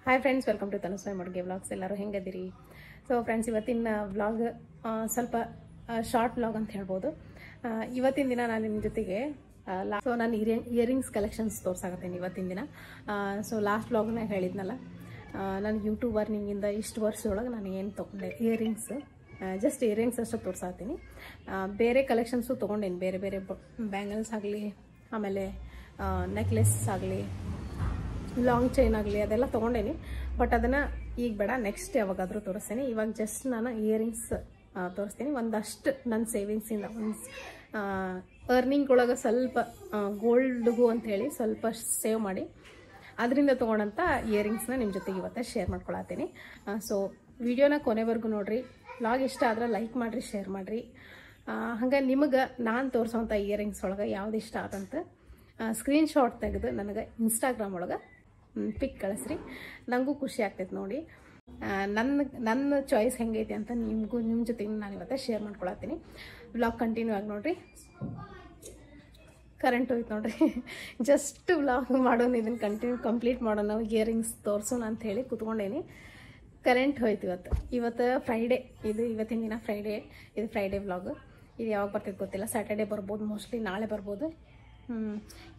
Hi friends, welcome to Tanuswamy Madge vlogs. ಎಲ್ಲರೂ ಹೆಂಗದಿರಿ? So friends, ಇವತ್ತಿನ ವ್ಲಾಗ್ ಸ್ವಲ್ಪ ಶಾರ್ಟ್ ವ್ಲಾಗ್ ಅಂತ ಹೇಳ್ಬೋದು. ಇವತ್ತಿನ ದಿನ ನಾನು ನಿಮ್ಮ ಜೊತೆಗೆ ನಾನು ಇಯರಿಂಗ್ಸ್ ಕಲೆಕ್ಷನ್ಸ್ ತೋರ್ಸಾಕತ್ತೀನಿ ಇವತ್ತಿನ ದಿನ. ಸೊ ಲಾಸ್ಟ್ ವ್ಲಾಗ್ನಾಗ ಹೇಳಿದ್ನಲ್ಲ, ನಾನು ಯೂಟ್ಯೂಬ್ ಅರ್ನಿಂಗಿಂದ ಇಷ್ಟು ವರ್ಷದೊಳಗೆ ನಾನು ಏನು ತೊಗೊಂಡೆ ಇಯರಿಂಗ್ಸ್, ಜಸ್ಟ್ ಇಯರಿಂಗ್ಸ್ ಅಷ್ಟು ತೋರ್ಸಾತೀನಿ. ಬೇರೆ ಕಲೆಕ್ಷನ್ಸು ತೊಗೊಂಡೇನಿ, ಬೇರೆ ಬೇರೆ ಬ್ಯಾಂಗಲ್ಸ್ ಆಗಲಿ, ಆಮೇಲೆ ನೆಕ್ಲೆಸ್ ಆಗಲಿ, ಲಾಂಗ್ ಚೈನ್ ಆಗಲಿ, ಅದೆಲ್ಲ ತೊಗೊಂಡೇನಿ. ಬಟ್ ಅದನ್ನು ಈಗ ಬೇಡ, ನೆಕ್ಸ್ಟ್ ಯಾವಾಗಾದರೂ ತೋರಿಸ್ತೀನಿ. ಇವಾಗ ಜಸ್ಟ್ ನಾನು ಇಯರಿಂಗ್ಸ್ ತೋರಿಸ್ತೀನಿ. ಒಂದಷ್ಟು ನನ್ನ ಸೇವಿಂಗ್ಸಿಂದ ಒಂದು ಅರ್ನಿಂಗ್ ಒಳಗೆ ಸ್ವಲ್ಪ ಗೋಲ್ಡ್ಗೂ ಅಂಥೇಳಿ ಸ್ವಲ್ಪ ಸೇವ್ ಮಾಡಿ ಅದರಿಂದ ತೊಗೊಂಡಂಥ ಇಯರಿಂಗ್ಸ್ನ ನಿಮ್ಮ ಜೊತೆಗೆ ಇವತ್ತು ಶೇರ್ ಮಾಡ್ಕೊಳತ್ತೀನಿ. ಸೊ ವಿಡಿಯೋನ ಕೊನೆವರೆಗೂ ನೋಡಿರಿ. ವ್ಲಾಗ್ ಇಷ್ಟ ಆದ್ರೆ ಲೈಕ್ ಮಾಡಿರಿ, ಶೇರ್ ಮಾಡಿರಿ. ಹಂಗೆ ನಿಮಗೆ ನಾನು ತೋರಿಸೋವಂಥ ಇಯರಿಂಗ್ಸ್ ಒಳಗೆ ಯಾವ್ದು ಇಷ್ಟ ಆದಂತ ಸ್ಕ್ರೀನ್ಶಾಟ್ ತೆಗೆದು ನನಗೆ ಇನ್ಸ್ಟಾಗ್ರಾಮ್ ಒಳಗೆ ಪಿಕ್ ಕಳಿಸ್ರಿ. ನನಗೂ ಖುಷಿ ಆಗ್ತೈತೆ ನೋಡಿ, ನನ್ನ ಚಾಯ್ಸ್ ಹೆಂಗೈತಿ ಅಂತ ನಿಮ್ಮ ಜೊತೆಗೆ ನಾನು ಇವತ್ತು ಶೇರ್ ಮಾಡ್ಕೊಳತ್ತೀನಿ. ವ್ಲಾಗ್ ಕಂಟಿನ್ಯೂ ಆಗಿ ನೋಡಿರಿ. ಕರೆಂಟ್ ಹೋಯ್ತು ನೋಡ್ರಿ. ಜಸ್ಟ್ ವ್ಲಾಗ್ ಮಾಡೋಣ, ಇದನ್ನು ಕಂಪ್ಲೀಟ್ ಮಾಡೋಣ, ನಾವು ಇಯರಿಂಗ್ಸ್ ತೋರಿಸೋಣ ಅಂತ ಹೇಳಿ ಕೂತ್ಕೊಂಡೇನಿ. ಕರೆಂಟ್ ಹೋಯ್ತು ಇವತ್ತು ಫ್ರೈಡೇ. ಇವತ್ತಿನ ದಿನ ಫ್ರೈಡೇ, ಇದು ಫ್ರೈಡೇ ವ್ಲಾಗ್. ಇದು ಯಾವಾಗ ಬರ್ತೈತೆ ಗೊತ್ತಿಲ್ಲ, ಸ್ಯಾಟರ್ಡೇ ಬರ್ಬೋದು, ಮೋಸ್ಟ್ಲಿ ನಾಳೆ ಬರ್ಬೋದು.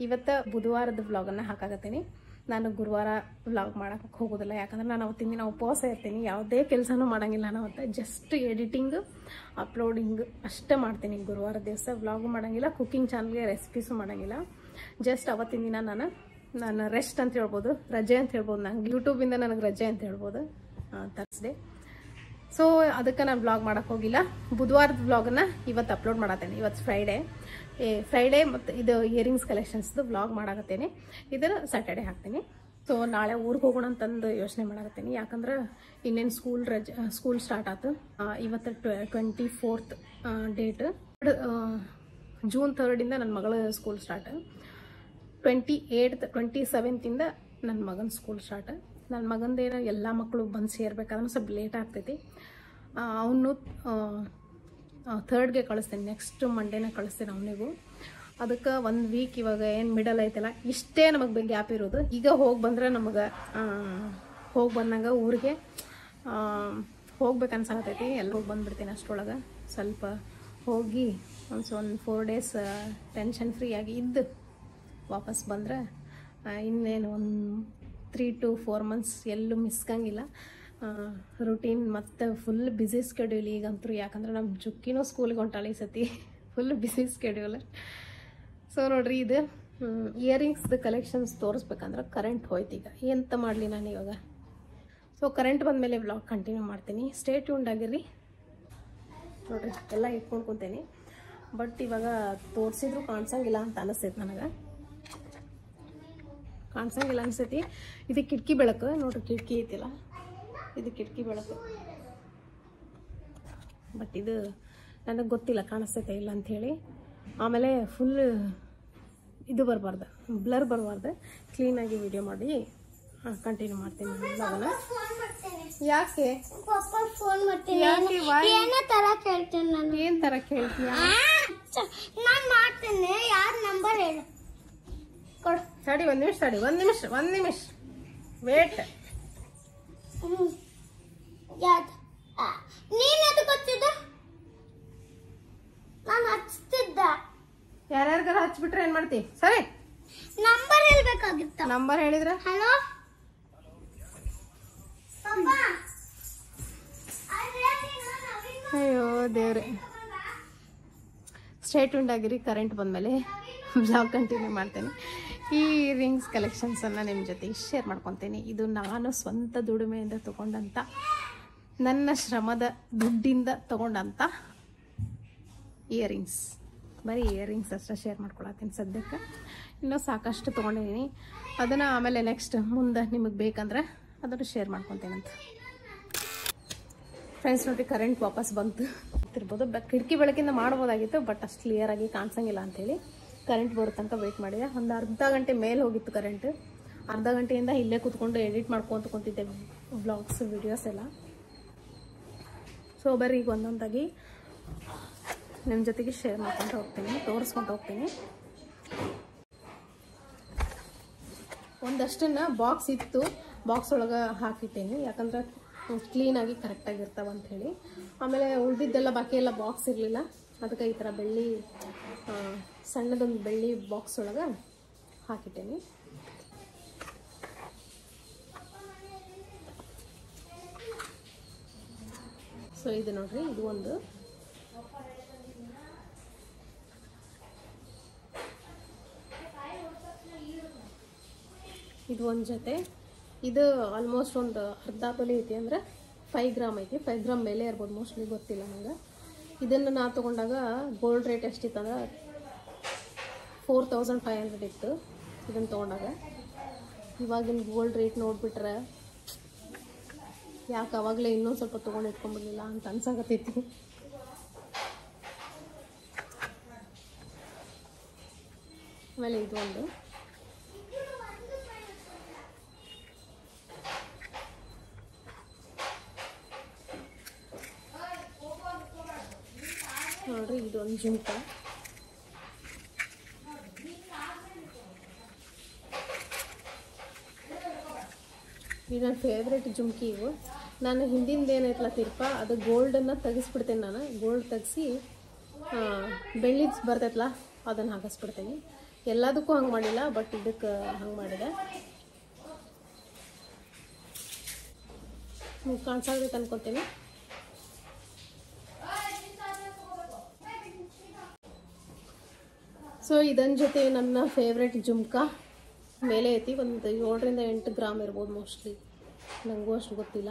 ಇವತ್ತು ಬುಧವಾರದ ವ್ಲಾಗನ್ನು ಹಾಕಾಕತ್ತೀನಿ. ನಾನು ಗುರುವಾರ ವ್ಲಾಗ್ ಮಾಡೋಕ್ಕೆ ಹೋಗೋದಿಲ್ಲ, ಯಾಕಂದ್ರೆ ನಾನು ಅವತ್ತಿನ ದಿನ ಉಪವಾಸ ಇರ್ತೀನಿ, ಯಾವುದೇ ಕೆಲಸನೂ ಮಾಡೋಂಗಿಲ್ಲ. ನಾನು ಅವತ್ತು ಜಸ್ಟ್ ಎಡಿಟಿಂಗ್, ಅಪ್ಲೋಡಿಂಗ್ ಅಷ್ಟೇ ಮಾಡ್ತೀನಿ. ಗುರುವಾರ ದಿವಸ ವ್ಲಾಗು ಮಾಡೋಂಗಿಲ್ಲ, ಕುಕ್ಕಿಂಗ್ ಚಾನಲ್ಗೆ ರೆಸಿಪೀಸು ಮಾಡೋಂಗಿಲ್ಲ. ಜಸ್ಟ್ ಅವತ್ತಿನ ದಿನ ನಾನು ರೆಸ್ಟ್ ಅಂತ ಹೇಳ್ಬೋದು, ರಜೆ ಅಂತ ಹೇಳ್ಬೋದು. ನಂಗೆ ಯೂಟ್ಯೂಬಿಂದ ನನಗೆ ರಜೆ ಅಂತ ಹೇಳ್ಬೋದು, ಥರ್ಸ್ಡೇ. ಸೊ ಅದಕ್ಕೆ ನಾನು ವ್ಲಾಗ್ ಮಾಡೋಕ್ಕೆ ಹೋಗಿಲ್ಲ. ಬುಧವಾರದ ವ್ಲಾಗನ್ನು ಇವತ್ತು ಅಪ್ಲೋಡ್ ಮಾಡತ್ತೇನೆ. ಇವತ್ತು ಫ್ರೈಡೇ ಮತ್ತು ಇದು ಇಯರಿಂಗ್ಸ್ ಕಲೆಕ್ಷನ್ಸ್ದು ವ್ಲಾಗ್ ಮಾಡಾಕತ್ತೇನೆ. ಇದನ್ನು ಸ್ಯಾಟರ್ಡೇ ಹಾಕ್ತೀನಿ. ಸೊ ನಾಳೆ ಊರಿಗೆ ಹೋಗೋಣ ಅಂತಂದು ಯೋಚನೆ ಮಾಡಾಕತ್ತೀನಿ, ಯಾಕಂದ್ರೆ ಇನ್ನೇನು ಸ್ಕೂಲ್ ಸ್ಟಾರ್ಟ್ ಆಯ್ತು. ಇವತ್ತು 24th ಡೇಟ್, ಜೂನ್ 3rd ನನ್ನ ಮಗಳ ಸ್ಕೂಲ್ ಸ್ಟಾರ್ಟ್. 28th 27th ನನ್ನ ಮಗನ ಸ್ಕೂಲ್ ಸ್ಟಾರ್ಟ್. ನನ್ನ ಮಗಂದೇನು ಎಲ್ಲ ಮಕ್ಕಳು ಬಂದು ಸೇರ್ಬೇಕಾದ್ರೆ ಸ್ವಲ್ಪ ಲೇಟ್ ಆಗ್ತೈತಿ. ಅವನು 3rd ಕಳಿಸ್ತೇನೆ, ನೆಕ್ಸ್ಟ್ ಮಂಡೇನ ಕಳಿಸ್ತೇನೆ ಅವನಿಗೂ. ಅದಕ್ಕೆ 1 ವೀಕ್ ಇವಾಗ ಏನು ಮಿಡಲ್ ಐತಲ್ಲ, ಇಷ್ಟೇ ನಮಗೆ ಗ್ಯಾಪ್ ಇರೋದು. ಈಗ ಹೋಗಿ ಬಂದ್ರೆ ನಮಗೆ ಹೋಗಿ ಬಂದಂಗೆ ಊರಿಗೆ ಹೋಗ್ಬೇಕು ಅನ್ಸಾಕತ್ತೈತಿ. ಎಲ್ಲ ಹೋಗಿ ಬಂದುಬಿಡ್ತೀನಿ ಅಷ್ಟರೊಳಗೆ. ಸ್ವಲ್ಪ ಹೋಗಿ ಒಂದು 4 days ಟೆನ್ಷನ್ ಫ್ರೀ ಆಗಿ ಇದ್ದು ವಾಪಸ್ ಬಂದರೆ ಇನ್ನೇನು ಒಂದು 3 to 4 months ಎಲ್ಲೂ ಮಿಸ್ಕಂಗಿಲ್ಲ. ರುಟೀನ್ ಮತ್ತು ಫುಲ್ ಬ್ಯುಸಿ ಸ್ಕೆಡ್ಯೂಲ್ ಈಗಂತೂ, ಯಾಕಂದ್ರೆ ನಮ್ಮ ಜುಕ್ಕಿನೂ ಸ್ಕೂಲಿಗೆ ಹೊಂಟಾಳ ಈ ಸತಿ. Full busy schedule. ಸೊ ನೋಡ್ರಿ, ಇದು ಇಯರಿಂಗ್ಸ್ದು ಕಲೆಕ್ಷನ್ಸ್ ತೋರಿಸ್ಬೇಕಂದ್ರೆ ಕರೆಂಟ್ ಹೋಯ್ತು. ಈಗ ಎಂತ ಮಾಡಲಿ ನಾನು ಇವಾಗ. ಸೊ ಕರೆಂಟ್ ಬಂದಮೇಲೆ ವ್ಲಾಗ್ ಕಂಟಿನ್ಯೂ ಮಾಡ್ತೀನಿ. ಸ್ಟೇ ಟ್ಯೂನ್ಡ್ ಆಗಿರ್ರಿ. ನೋಡ್ರಿ, ಎಲ್ಲ ಇಟ್ಕೊಂಡು ಕುಂತೇನಿ. ಬಟ್ ಇವಾಗ ತೋರಿಸಿದ್ರು ಕಾಣಿಸಂಗಿಲ್ಲ ಅಂತ ಅನಿಸ್ತೈತೆ ನನಗೆ. ಕಾಣಿಸಂಗಿಲ್ಲ ಅನ್ಸೈತಿ. ಇದು ಕಿಟಕಿ ಬೆಳಕು ನೋಡ್ರಿ, ಕಿಟಕಿ ಐತಿಲ್ಲ, ಇದು ಕಿಟಕಿ ಬೆಳಕು. ಬಟ್ ಇದು ನನಗೆ ಗೊತ್ತಿಲ್ಲ ಕಾಣಿಸ್ತೈತೆ ಇಲ್ಲ ಅಂಥೇಳಿ. ಆಮೇಲೆ ಫುಲ್ ಇದು ಬರಬಾರ್ದು, ಬ್ಲರ್ ಬರಬಾರ್ದು, ಕ್ಲೀನಾಗಿ ವಿಡಿಯೋ ಮಾಡಿ ಕಂಟಿನ್ಯೂ ಮಾಡ್ತೀನಿ ವ್ಲಾಗನ್ನ. ಯಾಕೆ ಏನು ಥರ ಕೇಳ್ತೀಯ? ತಡಿ, ಒಂದು ನಿಮಿಷ ವೇಟ್. ಯಾರ್ಯಾರಿಗಾರ ಹಚ್ಬಿಟ್ರೆ ಏನ್ ಮಾಡ್ತಿ? ಸರಿ, ನಂಬರ್ ಹೇಳ್ಬೇಕಾಗಿತ್ತು. ನಂಬರ್ ಹೇಳಿದ್ರ ಹಲೋ ಅಯ್ಯೋ ದೇವ್ರೆ. ಸ್ಟೇ ಟ್ಯೂನ್ಡ್ ಆಗಿರಿ. ಕರೆಂಟ್ ಬಂದಮೇಲೆ ಬ್ಲಾಗ್ ಕಂಟಿನ್ಯೂ ಮಾಡ್ತೇನೆ. ಈ ರಿಂಗ್ಸ್ ಕಲೆಕ್ಷನ್ಸನ್ನು ನಿಮ್ಮ ಜೊತೆಗೆ ಶೇರ್ ಮಾಡ್ಕೊತೀನಿ. ಇದು ನಾನು ಸ್ವಂತ ದುಡಿಮೆಯಿಂದ ತೊಗೊಂಡಂಥ, ನನ್ನ ಶ್ರಮದ ದುಡ್ಡಿಂದ ತೊಗೊಂಡಂಥ ಇಯರಿಂಗ್ಸ್. ಬರೀ ಇಯರಿಂಗ್ಸ್ ಅಷ್ಟೇ ಶೇರ್ ಮಾಡ್ಕೊಳತ್ತೀನಿ ಸದ್ಯಕ್ಕೆ. ಇನ್ನೂ ಸಾಕಷ್ಟು ತೊಗೊಂಡಿದ್ದೀನಿ. ಅದನ್ನು ಆಮೇಲೆ ನೆಕ್ಸ್ಟ್ ಮುಂದೆ ನಿಮಗೆ ಬೇಕಂದ್ರೆ ಅದನ್ನು ಶೇರ್ ಮಾಡ್ಕೊತೀನಂತ. ಫ್ರೆಂಡ್ಸ್ ನೋಡ್ರಿ, ಕರೆಂಟ್ ವಾಪಸ್ ಬಂತು ಇರ್ಬೋದು. ಕಿಟಕಿ ಬೆಳಕಿಂದ ಮಾಡ್ಬೋದಾಗಿತ್ತು, ಬಟ್ ಅಷ್ಟು ಕ್ಲಿಯರಾಗಿ ಕಾಣಿಸಂಗಿಲ್ಲ ಅಂಥೇಳಿ ಕರೆಂಟ್ ಬರೋ ತನಕ ವೆಯ್ಟ್ ಮಾಡಿದೆ. ಒಂದು ಅರ್ಧ ಗಂಟೆ ಮೇಲೆ ಹೋಗಿತ್ತು ಕರೆಂಟ್. ಅರ್ಧ ಗಂಟೆಯಿಂದ ಇಲ್ಲೇ ಕೂತ್ಕೊಂಡು ಎಡಿಟ್ ಮಾಡ್ಕೊತ ಕುಂತಿದ್ದೆ ವ್ಲಾಗ್ಸ್, ವಿಡಿಯೋಸ್ ಎಲ್ಲ. ಸೊ ಬರ್ರಿ, ಈಗ ಒಂದೊಂದಾಗಿ ನಿಮ್ಮ ಜೊತೆಗೆ ಶೇರ್ ಮಾಡ್ಕೊಂಡು ಹೋಗ್ತೀನಿ, ತೋರಿಸ್ಕೊಂಡು ಹೋಗ್ತೀನಿ. ಒಂದಷ್ಟನ್ನು ಬಾಕ್ಸ್ ಇತ್ತು, ಬಾಕ್ಸ್ ಒಳಗೆ ಹಾಕಿಟ್ಟೇನಿ, ಯಾಕಂದ್ರೆ ಕ್ಲೀನಾಗಿ ಕರೆಕ್ಟಾಗಿರ್ತಾವೆ ಅಂಥೇಳಿ. ಆಮೇಲೆ ಉಳಿದಿದ್ದೆಲ್ಲ ಬಾಕಿ ಎಲ್ಲ ಬಾಕ್ಸ್ ಇರಲಿಲ್ಲ, ಅದಕ್ಕೆ ಈ ಥರ ಬೆಳ್ಳಿ ಸಣ್ಣದೊಂದು ಬೆಳ್ಳಿ ಬಾಕ್ಸ್ ಒಳಗೆ ಹಾಕಿಟ್ಟೇನಿ. ಸೊ ಇದು ನೋಡ್ರಿ, ಇದು ಒಂದು ಜೊತೆ. ಇದು ಆಲ್ಮೋಸ್ಟ್ ಒಂದು ಅರ್ಧ ತೊಲೆ ಐತಿ, ಅಂದರೆ 5 ಗ್ರಾಮ್ ಐತಿ. 5 ಗ್ರಾಮ್ ಮೇಲೆ ಇರ್ಬೋದು, ಮೋಸ್ಟ್ಲಿ ಗೊತ್ತಿಲ್ಲ ನಂಗೆ. ಇದನ್ನು ನಾ ತೊಗೊಂಡಾಗ ಗೋಲ್ಡ್ ರೇಟ್ ಎಷ್ಟಿತ್ತು ಅಂದ್ರೆ 4500 ಇತ್ತು ಇದನ್ನು ತೊಗೊಂಡಾಗ. ಇವಾಗಿನ ಗೋಲ್ಡ್ ರೇಟ್ ನೋಡಿಬಿಟ್ರೆ ಯಾಕೆ ಅವಾಗಲೇ ಇನ್ನೊಂದು ಸ್ವಲ್ಪ ತೊಗೊಂಡು ಇಟ್ಕೊಂಡ್ಬಿಡಲಿಲ್ಲ ಅಂತ ಅನ್ಸಾಕತ್ತೈತಿ. ಆಮೇಲೆ ಇದು ಒಂದು ನೋಡ್ರಿ, ಇದು ಒಂದು ಜುಮ್ಕ. ಇದು ನನ್ನ ಫೇವ್ರೆಟ್ ಜುಮ್ಕಿ. ಇವು ನಾನು ಹಿಂದಿಂದ ಏನೈತಲ್ಲ ತಿರ್ಪ, ಅದು ಗೋಲ್ಡನ್ನು ತೆಗಿಸ್ಬಿಡ್ತೇನೆ. ನಾನು ಗೋಲ್ಡ್ ತೆಗಿಸಿ ಬೆಳ್ಳಿದು ಬರ್ತೈತಲ್ಲ ಅದನ್ನು ಹಾಕಿಸ್ಬಿಡ್ತೇನೆ. ಎಲ್ಲದಕ್ಕೂ ಹಂಗೆ ಮಾಡಿಲ್ಲ, ಬಟ್ ಇದಕ್ಕೆ ಹಂಗೆ ಮಾಡಿದೆ. ನೀವು ಕಾಣಿಸಾಗೈತೆ ಅನ್ಕೊತೀನಿ. ಸೊ ಇದನ್ನ ಜೊತೆ ನನ್ನ ಫೇವ್ರೆಟ್ ಜುಮ್ಕ ಮೇಲೆ ಐತಿ. ಒಂದು 7 ರಿಂದ 8 ಗ್ರಾಮ್ ಇರ್ಬೋದು ಮೋಸ್ಟ್ಲಿ, ನನಗೂ ಅಷ್ಟು ಗೊತ್ತಿಲ್ಲ.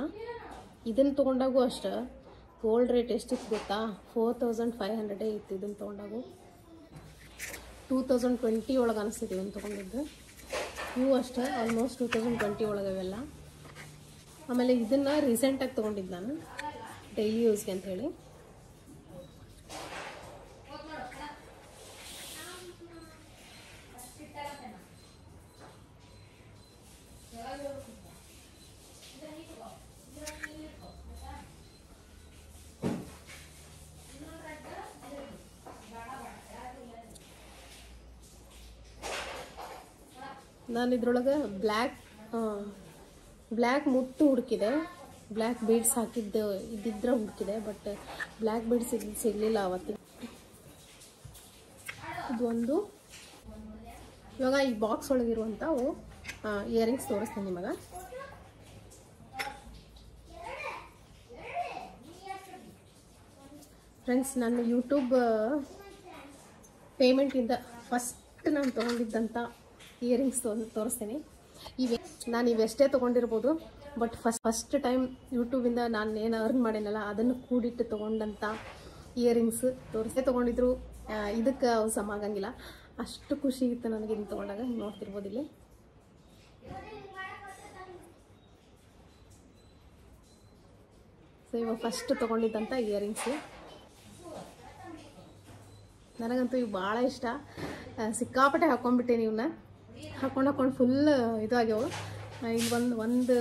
ಇದನ್ನು ತೊಗೊಂಡಾಗೂ ಅಷ್ಟು ಗೋಲ್ಡ್ ರೇಟ್ ಎಷ್ಟಿತ್ತು ಗೊತ್ತಾ? 4500 ಇತ್ತು ಇದನ್ನು ತೊಗೊಂಡಾಗು. 2020 ಒಳಗೆ ಅನಿಸ್ತಿದೆ ಇದನ್ನು ತೊಗೊಂಡಿದ್ದು. ಇವು ಅಷ್ಟೇ ಆಲ್ಮೋಸ್ಟ್ 2020 ಒಳಗೆ ಇವೆಲ್ಲ. ಆಮೇಲೆ ಇದನ್ನು ರೀಸೆಂಟಾಗಿ ತೊಗೊಂಡಿದ್ದು ನಾನು ಡೈಲಿ ಯೂಸ್ಗೆ ಅಂಥೇಳಿ. ನಾನು ಇದ್ರೊಳಗೆ ಬ್ಲ್ಯಾಕ್ ಮುತ್ತು ಹುಡುಕಿದೆ, ಬ್ಲ್ಯಾಕ್ ಬೀಡ್ಸ್ ಹಾಕಿದ್ದು ಇದ್ದಿದ್ರೆ ಹುಡುಕಿದೆ, ಬಟ್ ಬ್ಲ್ಯಾಕ್ ಬೀಡ್ಸ್ ಸಿಗಲಿಲ್ಲ ಅವತ್ತು. ಇದೊಂದು ಇವಾಗ ಈ ಬಾಕ್ಸ್ ಒಳಗಿರುವಂಥವು ಇಯರಿಂಗ್ಸ್ ತೋರಿಸ್ತೀನಿ ನಿಮಗೆ. ಫ್ರೆಂಡ್ಸ್, ನಾನು ಯೂಟ್ಯೂಬ್ ಪೇಮೆಂಟಿಂದ ಫಸ್ಟ್ ನಾನು ತೊಗೊಂಡಿದ್ದಂಥ ಇಯರಿಂಗ್ಸ್ ತೋರಿಸ್ತೀನಿ. ನಾನು ಇವೆಷ್ಟೇ ತೊಗೊಂಡಿರ್ಬೋದು, ಬಟ್ ಫಸ್ಟ್ ಟೈಮ್ ಯೂಟ್ಯೂಬಿಂದ ನಾನು ಏನು ಅರ್ನ್ ಮಾಡೇನಲ್ಲ ಅದನ್ನು ಕೂಡಿಟ್ಟು ತೊಗೊಂಡಂಥ ಇಯರಿಂಗ್ಸ್ ತೊಗೊಂಡಿದ್ರು. ಇದಕ್ಕೆ ಅವು ಸಮ ಆಗಂಗಿಲ್ಲ, ಅಷ್ಟು ಖುಷಿ ಇತ್ತು ನನಗೆ ಇದನ್ನು ತೊಗೊಂಡಾಗ. ನೋಡ್ತಿರ್ಬೋದು ಇಲ್ಲಿ. ಸೊ ಇವಾಗ ಫಸ್ಟ್ ತೊಗೊಂಡಿದ್ದಂಥ ಇಯರಿಂಗ್ಸು. ನನಗಂತೂ ಇವು ಭಾಳ ಇಷ್ಟ, ಸಿಕ್ಕಾಪಟ್ಟೆ ಹಾಕ್ಕೊಂಡ್ಬಿಟ್ಟೆ. ಇವನ್ನ ಹಾಕೊಂಡು ಫುಲ್ ಇದು ಆಗ್ಯಾವು. ಇಲ್ಲಿ ಒಂದು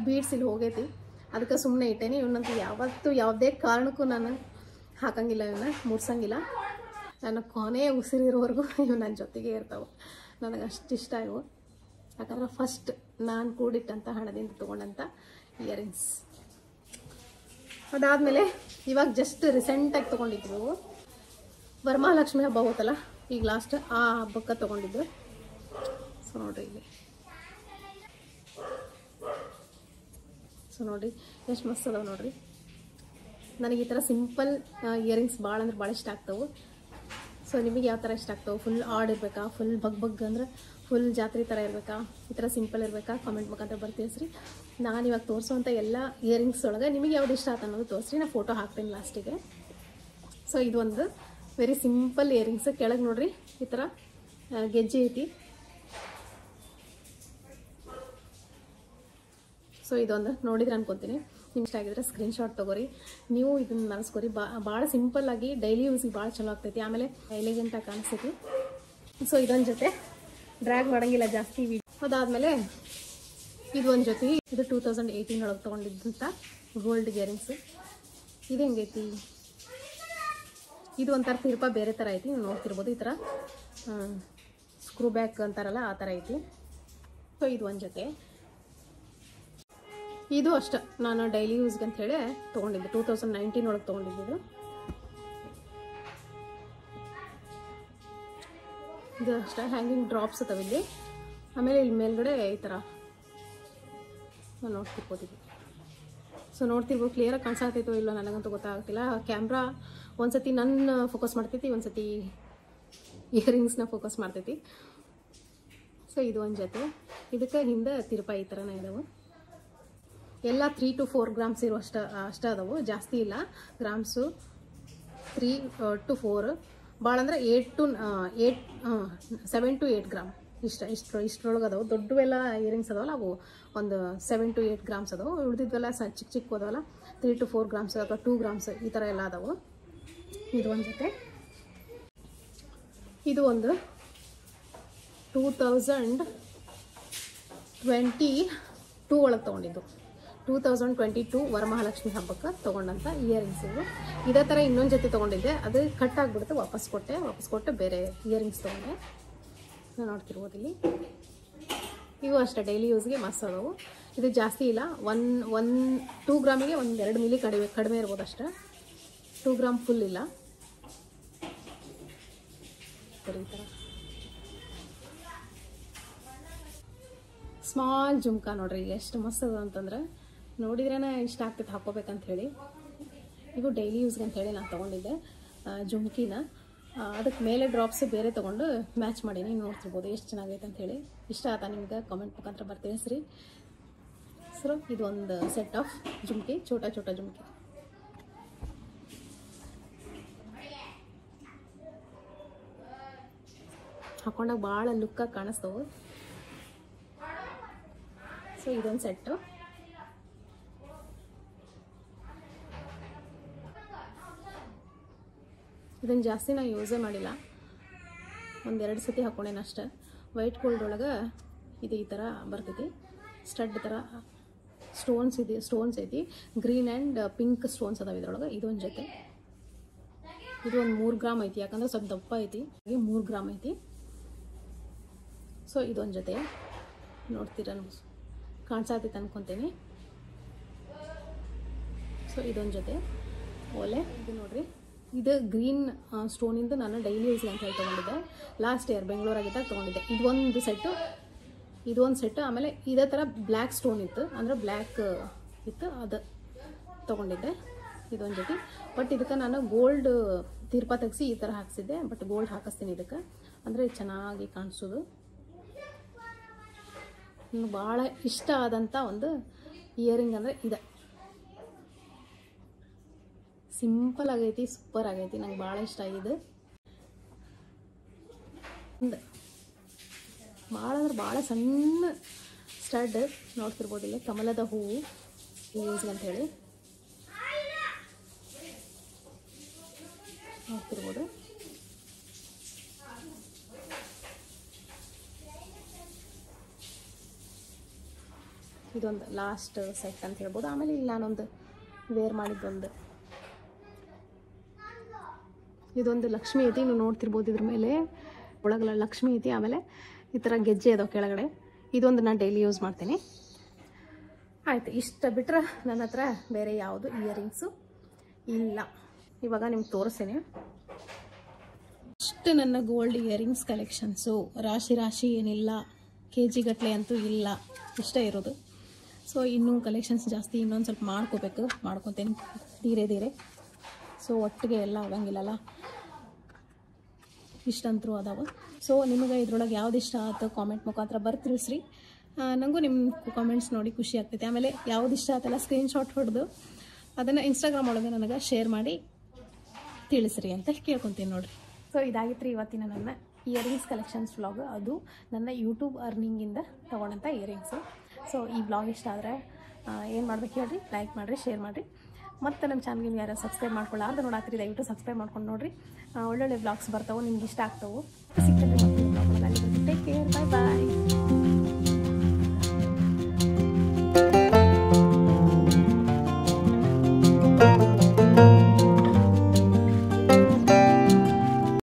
ಬೀಡ್ಸ್ ಇಲ್ಲಿ ಹೋಗೈತಿ, ಅದಕ್ಕೆ ಸುಮ್ಮನೆ ಇಟ್ಟೇನಿ. ಇವನ್ನಂತೂ ಯಾವತ್ತೂ ಯಾವುದೇ ಕಾರಣಕ್ಕೂ ನಾನು ಹಾಕಂಗಿಲ್ಲ, ಇವನ್ನ ಮುಡ್ಸಂಗಿಲ್ಲ. ನನ್ನ ಕೊನೆ ಉಸಿರಿರೋವರೆಗೂ ಇವು ನನ್ನ ಜೊತೆಗೆ ಇರ್ತಾವೆ. ನನಗೆ ಅಷ್ಟು ಇಷ್ಟ ಇವು, ಯಾಕಂದ್ರೆ ಫಸ್ಟ್ ನಾನು ಕೂಡಿಟ್ಟಂಥ ಹಣದಿಂದ ತೊಗೊಂಡಂಥ ಇಯರಿಂಗ್ಸ್. ಅದಾದಮೇಲೆ ಇವಾಗ ಜಸ್ಟ್ ರೀಸೆಂಟಾಗಿ ತೊಗೊಂಡಿದ್ವಿ. ವರಮಹಾಲಕ್ಷ್ಮಿ ಹಬ್ಬ ಹೋತಲ್ಲ ಈಗ ಲಾಸ್ಟ್, ಆ ಹಬ್ಬಕ್ಕೆ ತೊಗೊಂಡಿದ್ದು. ಸೊ ನೋಡಿರಿ ಇಲ್ಲಿ, ಸೊ ನೋಡಿರಿ ಎಷ್ಟು ಮಸ್ತ್ ಅದಾವೆ ನೋಡಿರಿ. ನನಗೆ ಈ ಥರ ಸಿಂಪಲ್ ಇಯರಿಂಗ್ಸ್ ಭಾಳ ಅಂದ್ರೆ ಭಾಳ ಇಷ್ಟ ಆಗ್ತವೆ. ಸೊ ನಿಮಗೆ ಯಾವ ಥರ ಇಷ್ಟ ಆಗ್ತವೆ? ಫುಲ್ ಆಡ್ ಇರಬೇಕಾ, ಫುಲ್ ಬಗ್ ಅಂದ್ರೆ ಫುಲ್ ಜಾತ್ರೆ ಥರ ಇರಬೇಕಾ, ಈ ಥರ ಸಿಂಪಲ್ ಇರಬೇಕಾ? ಕಾಮೆಂಟ್ ಮುಖಾಂತರ ಬರ್ತೀವಿ. ನಾನು ಇವಾಗ ತೋರಿಸೋವಂಥ ಎಲ್ಲ ಇಯರಿಂಗ್ಸ್ ಒಳಗೆ ನಿಮಗೆ ಯಾವ್ದು ಇಷ್ಟ ಆಯ್ತು ಅನ್ನೋದು ತೋರಿಸ್ರಿ, ನಾನು ಫೋಟೋ ಹಾಕ್ತೀನಿ ಲಾಸ್ಟಿಗೆ. ಸೊ ಇದು ಒಂದು ವೆರಿ ಸಿಂಪಲ್ ಇಯರಿಂಗ್ಸ್. ಕೆಳಗೆ ನೋಡ್ರಿ ಈ ಥರ ಗೆಜ್ಜೆ ಐತಿ. ಸೊ ಇದೊಂದು ನೋಡಿದ್ರೆ ಅನ್ಕೊತೀನಿ. ನಿಮ್ಗೆ ಇಷ್ಟ ಆಗಿದ್ರೆ ಸ್ಕ್ರೀನ್ಶಾಟ್ ತೊಗೋರಿ, ನೀವು ಇದನ್ನ ಮನಸ್ಕೋರಿ. ಭಾಳ ಸಿಂಪಲ್ಲಾಗಿ ಡೈಲಿ ಯೂಸಿಗೆ ಭಾಳ ಚಲೋ ಆಗ್ತೈತಿ, ಆಮೇಲೆ ಎಲಿಗೆಂಟಾಗಿ ಕಾಣಿಸ್ತೈತಿ. ಸೊ ಇದೊಂದು ಜೊತೆ ಡ್ರ್ಯಾಗ್ ಮಾಡೋಂಗಿಲ್ಲ ಜಾಸ್ತಿ ವಿಡಿಯೋ. ಅದಾದಮೇಲೆ ಇದು ಒಂದು ಜೊತೆ, ಇದು 2018 ಒಳಗೆ ತೊಗೊಂಡಿದ್ದಂಥ ಗೋಲ್ಡ್ ಇಯರಿಂಗ್ಸ್. ಇದು ಹೆಂಗೈತಿ? ಇದು ಒಂಥರ ತಿರುಪ ಬೇರೆ ಥರ ಐತಿ, ನೀವು ನೋಡ್ತಿರ್ಬೋದು. ಈ ಥರ ಸ್ಕ್ರೂ ಬ್ಯಾಕ್ ಅಂತಾರಲ್ಲ ಆ ಥರ ಐತಿ. ಸೊ ಇದು ಒಂದು ಜೊತೆ. ಇದು ಅಷ್ಟೇ ನಾನು ಡೈಲಿ ಯೂಸ್ಗೆ ಅಂಥೇಳಿ ತೊಗೊಂಡಿದ್ದೆ 2019 ಒಳಗೆ ತೊಗೊಂಡಿದ್ದು. ಇದು ಅಷ್ಟೇ ಹ್ಯಾಂಗಿಂಗ್ ಡ್ರಾಪ್ಸ್ ಅದಾವೆ ಇಲ್ಲಿ. ಆಮೇಲೆ ಇಲ್ಲಿ ಮೇಲ್ಗಡೆ ಈ ಥರ ನಾನು ನೋಡ್ತಿರ್ಬೋದು. ಸೊ ನೋಡ್ತಿರ್ಬೋದು, ಕ್ಲಿಯರಾಗಿ ಕಾಣಿಸಾಗ್ತೈತೋ ಇಲ್ಲೋ ನನಗಂತೂ ಗೊತ್ತಾಗ್ತಿಲ್ಲ. ಕ್ಯಾಮ್ರಾ ಒಂದ್ಸತಿ ನನ್ನ ಫೋಕಸ್ ಮಾಡ್ತೈತಿ, ಒಂದ್ಸತಿ ಇಯರಿಂಗ್ಸ್ನ ಫೋಕಸ್ ಮಾಡ್ತೈತಿ. ಸೊ ಇದು ಒಂದು ಜೊತೆ. ಇದಕ್ಕೆ ಹಿಂದೆ ತಿರುಪ ಈ ಥರನೇ ಇದಾವೆ. ಎಲ್ಲ 3 to 4 ಗ್ರಾಮ್ಸ್ ಇರೋ ಅಷ್ಟೇ ಅದಾವು, ಜಾಸ್ತಿ ಇಲ್ಲ ಗ್ರಾಮ್ಸು. 3 to 4 ಭಾಳ ಅಂದ್ರೆ 7 to 8 ಗ್ರಾಮ್ ಇಷ್ಟರೊಳಗೆ ಅದಾವೆ. ದೊಡ್ಡವೆಲ್ಲ ಇಯರಿಂಗ್ಸ್ ಅದಾವಲ್ಲ ಅವು ಒಂದು 7 to 8 ಗ್ರಾಮ್ಸ್ ಅದಾವೆ. ಉಳಿದಿದ್ವೆಲ್ಲ ಚಿಕ್ಕ ಚಿಕ್ಕ ಅದಾವಲ್ಲ 3 to 4 ಗ್ರಾಮ್ಸ್ ಅಥವಾ 2 ಗ್ರಾಮ್ಸ್ ಈ ಥರ ಎಲ್ಲ ಅದಾವೆ. ಇದು ಒಂದು ಜೊತೆ. ಇದು ಒಂದು 2022 ಒಳಗೆ ತೊಗೊಂಡಿದ್ದು. 2022 ವರಮಹಾಲಕ್ಷ್ಮಿ ಹಬ್ಬಕ್ಕೆ ತೊಗೊಂಡಂಥ ಇಯರಿಂಗ್ಸ್ ಇವು. ಇದೇ ಥರ ಇನ್ನೊಂದು ಜೊತೆ ತೊಗೊಂಡಿದ್ದೆ, ಅದು ಕಟ್ ಆಗಿಬಿಡುತ್ತೆ, ವಾಪಸ್ ಕೊಟ್ಟೆ ಬೇರೆ ಇಯರಿಂಗ್ಸ್ ತೊಗೊಂಡೆ. ನಾನು ನೋಡ್ತಿರ್ಬೋದು ಇಲ್ಲಿ. ಇವು ಅಷ್ಟೇ ಡೈಲಿ ಯೂಸ್ಗೆ ಮಸ್ತ್ ಅದಾವು. ಇದು ಜಾಸ್ತಿ ಇಲ್ಲ, 2 ಗ್ರಾಮಿಗೆ 1-2 ಮಿಲಿ ಕಡಿಮೆ ಇರ್ಬೋದು ಅಷ್ಟೇ. 2 ಗ್ರಾಮ್ ಫುಲ್ ಇಲ್ಲ. ಈ ಥರ ಸ್ಮಾಲ್ ಜುಮ್ಕಾ ನೋಡ್ರಿ ಎಷ್ಟು ಮಸ್ತ್ ಅದ ಅಂತಂದ್ರೆ ನೋಡಿದ್ರೇ ಇಷ್ಟ ಆಗ್ತೈತೆ ಹಾಕೋಬೇಕಂತ ಹೇಳಿ. ಇವು ಡೈಲಿ ಯೂಸ್ಗೆ ಅಂತ ಹೇಳಿ ನಾನು ತೊಗೊಂಡಿದ್ದೆ ಜುಮ್ಕಿನ. ಅದಕ್ಕೆ ಮೇಲೆ ಡ್ರಾಪ್ಸ್ ಬೇರೆ ತೊಗೊಂಡು ಮ್ಯಾಚ್ ಮಾಡೀನಿ. ನೋಡ್ತಿರ್ಬೋದು ಎಷ್ಟು ಚೆನ್ನಾಗೈತೆ ಅಂತ ಹೇಳಿ. ಇಷ್ಟ ಆಯ್ತಾ ನಿಮ್ಗೆ ಕಾಮೆಂಟ್ ಮುಖಾಂತರ ಬರ್ತೀವಿ ಸೊ ಇದು ಒಂದು ಸೆಟ್ ಆಫ್ ಜುಮ್ಕಿ, ಛೋಟ ಜುಮ್ಕಿ. ಹಾಕೊಂಡಾಗ ಭಾಳ ಲುಕ್ಕಾಗಿ ಕಾಣಿಸ್ತವೆ. ಸೊ ಇದೊಂದು ಸೆಟ್ಟು. ಇದನ್ನು ಜಾಸ್ತಿ ನಾನು ಯೂಸೇ ಮಾಡಿಲ್ಲ, 1-2 ಸತಿ ಹಾಕೊಂಡೇನು ಅಷ್ಟೆ. ವೈಟ್ ಗೋಲ್ಡ್ ಒಳಗೆ ಇದು ಈ ಥರ ಬರ್ತೈತಿ, ಸ್ಟಡ್ ಥರ ಸ್ಟೋನ್ಸ್ ಐತಿ. ಗ್ರೀನ್ ಆ್ಯಂಡ್ ಪಿಂಕ್ ಸ್ಟೋನ್ಸ್ ಅದಾವೆ ಇದ್ರೊಳಗೆ. ಇದೊಂದು ಜೊತೆ. ಇದು ಒಂದು 3 ಗ್ರಾಮ್ ಐತಿ, ಯಾಕಂದ್ರೆ ಸ್ವಲ್ಪ ದಪ್ಪ ಐತಿ, 3 ಗ್ರಾಮ್ ಐತಿ. ಸೊ ಇದೊಂದು ಜೊತೆ ನೋಡ್ತೀರ, ಕಾಣಿಸಾತೈತೆ ಅನ್ಕೊತೀನಿ. ಸೊ ಇದೊಂದು ಜೊತೆ ಓಲೆ. ಇದು ನೋಡ್ರಿ, ಇದು ಗ್ರೀನ್ ಸ್ಟೋನಿಂದ ನಾನು ಡೈಲಿ ಯೂಸ್ಗೆ ಅಂತ ಹೇಳಿ ತೊಗೊಂಡಿದ್ದೆ. ಲಾಸ್ಟ್ ಇಯರ್ ಬೆಂಗಳೂರಾಗಿದ್ದಾಗ ತೊಗೊಂಡಿದ್ದೆ. ಇದೊಂದು ಸೆಟ್ಟು. ಆಮೇಲೆ ಇದೇ ಥರ ಬ್ಲ್ಯಾಕ್ ಸ್ಟೋನ್ ಇತ್ತು, ಅಂದರೆ ಬ್ಲ್ಯಾಕ್ ಇತ್ತು, ಅದು ತೊಗೊಂಡಿದ್ದೆ. ಇದೊಂದು ಜೊತೆ. ಬಟ್ ಇದಕ್ಕೆ ನಾನು ಗೋಲ್ಡ್ ತೀರ್ಪ ತೆಗೆಸಿ ಈ ಥರ ಹಾಕ್ಸಿದ್ದೆ. ಬಟ್ ಗೋಲ್ಡ್ ಹಾಕಿಸ್ತೀನಿ ಇದಕ್ಕೆ, ಅಂದರೆ ಚೆನ್ನಾಗಿ ಕಾಣಿಸೋದು. ನನಗೆ ಭಾಳ ಇಷ್ಟ ಆದಂಥ ಒಂದು ಇಯರಿಂಗ್ ಅಂದರೆ ಇದೆ. ಸಿಂಪಲ್ ಆಗೈತಿ, ಸೂಪರ್ ಆಗೈತಿ, ನಂಗೆ ಭಾಳ ಇಷ್ಟ ಆಗಿದೆ. ಭಾಳ ಅಂದ್ರೆ ಭಾಳ ಸಣ್ಣ ಸ್ಟಡ್ ನೋಡ್ತಿರ್ಬೋದು ಇಲ್ಲಿ, ಕಮಲದ ಹೂವು ಯೂಸ್ಗೆ ಅಂಥೇಳಿ ನೋಡ್ತಿರ್ಬೋದು. ಇದೊಂದು ಲಾಸ್ಟ್ ಸೆಟ್ ಅಂತ ಹೇಳ್ಬೋದು. ಆಮೇಲೆ ಇಲ್ಲಿ ನಾನೊಂದು ವೇರ್ ಮಾಡಿದ್ದೊಂದು ಇದೊಂದು ಲಕ್ಷ್ಮಿ ಐತಿ, ನೀವು ನೋಡ್ತಿರ್ಬೋದು. ಇದ್ರ ಮೇಲೆ ಒಳಗಲ್ಲ ಲಕ್ಷ್ಮಿ ಐತಿ. ಆಮೇಲೆ ಈ ಥರ ಗೆಜ್ಜೆ ಅದಾವೆ ಕೆಳಗಡೆ. ಇದೊಂದು ನಾನು ಡೈಲಿ ಯೂಸ್ ಮಾಡ್ತೀನಿ. ಆಯಿತು, ಇಷ್ಟ ಬಿಟ್ಟರೆ ನನ್ನ ಹತ್ರ ಬೇರೆ ಯಾವುದು ಇಯರಿಂಗ್ಸು ಇಲ್ಲ. ಇವಾಗ ನಿಮ್ಗೆ ತೋರಿಸ್ತೀನಿ. ಇಷ್ಟು ನನ್ನ ಗೋಲ್ಡ್ ಇಯರಿಂಗ್ಸ್ ಕಲೆಕ್ಷನ್ಸು. ರಾಶಿ ಏನಿಲ್ಲ, KG ಗಟ್ಟಲೆ ಅಂತೂ ಇಲ್ಲ, ಇಷ್ಟೇ ಇರೋದು. ಸೊ ಇನ್ನೂ ಕಲೆಕ್ಷನ್ಸ್ ಜಾಸ್ತಿ ಇನ್ನೊಂದು ಸ್ವಲ್ಪ ಮಾಡ್ಕೊತೀನಿ ಧೀರೆ. ಸೊ ಒಟ್ಟಿಗೆ ಎಲ್ಲ ಆಗಂಗಿಲ್ಲಲ್ಲ, ಇಷ್ಟಂತರೂ ಅದಾವ. ಸೊ ನಿಮಗೆ ಇದ್ರೊಳಗೆ ಯಾವ್ದು ಇಷ್ಟ ಆಯ್ತು ಕಾಮೆಂಟ್ ಮುಖಾಂತರ ಬರ್ತಿರಿಸ್ರಿ. ನನಗೂ ನಿಮ್ಮ ಕಾಮೆಂಟ್ಸ್ ನೋಡಿ ಖುಷಿ ಆಗ್ತೈತೆ. ಆಮೇಲೆ ಯಾವ್ದು ಇಷ್ಟ ಆಯ್ತಲ್ಲ ಸ್ಕ್ರೀನ್ಶಾಟ್ ಹೊಡೆದು ಅದನ್ನು ಇನ್ಸ್ಟಾಗ್ರಾಮ್ ಒಳಗೆ ನನಗೆ ಶೇರ್ ಮಾಡಿ ತಿಳಿಸ್ರಿ ಅಂತ ಕೇಳ್ಕೊತೀನಿ ನೋಡಿರಿ. ಸೊ ಇದಾಗಿತ್ತು ಇವತ್ತಿನ ನನ್ನ ಇಯರಿಂಗ್ಸ್ ಕಲೆಕ್ಷನ್ಸ್ ವ್ಲಾಗ್. ಅದು ನನ್ನ ಯೂಟ್ಯೂಬ್ ಅರ್ನಿಂಗಿಂದ ತೊಗೊಂಡಂಥ ಇಯರಿಂಗ್ಸು. ಸೊ ಈ ವ್ಲಾಗ್ ಇಷ್ಟ ಆದರೆ ಏನು ಮಾಡ್ಬೇಕು ಹೇಳ್ರಿ, ಲೈಕ್ ಮಾಡಿರಿ, ಶೇರ್ ಮಾಡಿರಿ. ಮತ್ತು ನಮ್ಮ ಚಾನಲ್ಗೆ ಯಾರು ಸಬ್ಸ್ಕ್ರೈಬ್ ಮಾಡ್ಕೊಳ್ಳಾರ್ದು ನೋಡಾತ್ರಿ, ದಯವಿಟ್ಟು ಸಬ್ಸ್ಕ್ರೈಬ್ ಮಾಡ್ಕೊಂಡು ನೋಡಿರಿ. ಒಳ್ಳೊಳ್ಳೆ ವ್ಲಾಗ್ಸ್ ಬರ್ತಾವೆ, ನಿಮ್ಗೆ ಇಷ್ಟ ಆಗ್ತಾವೆ. ಸಿಗ್ತದೆ ಮತ್ತೆ ವ್ಲಾಗ್. ಟೇಕ್ ಕೇರ್, ಬಾಯ್ ಬಾಯ್.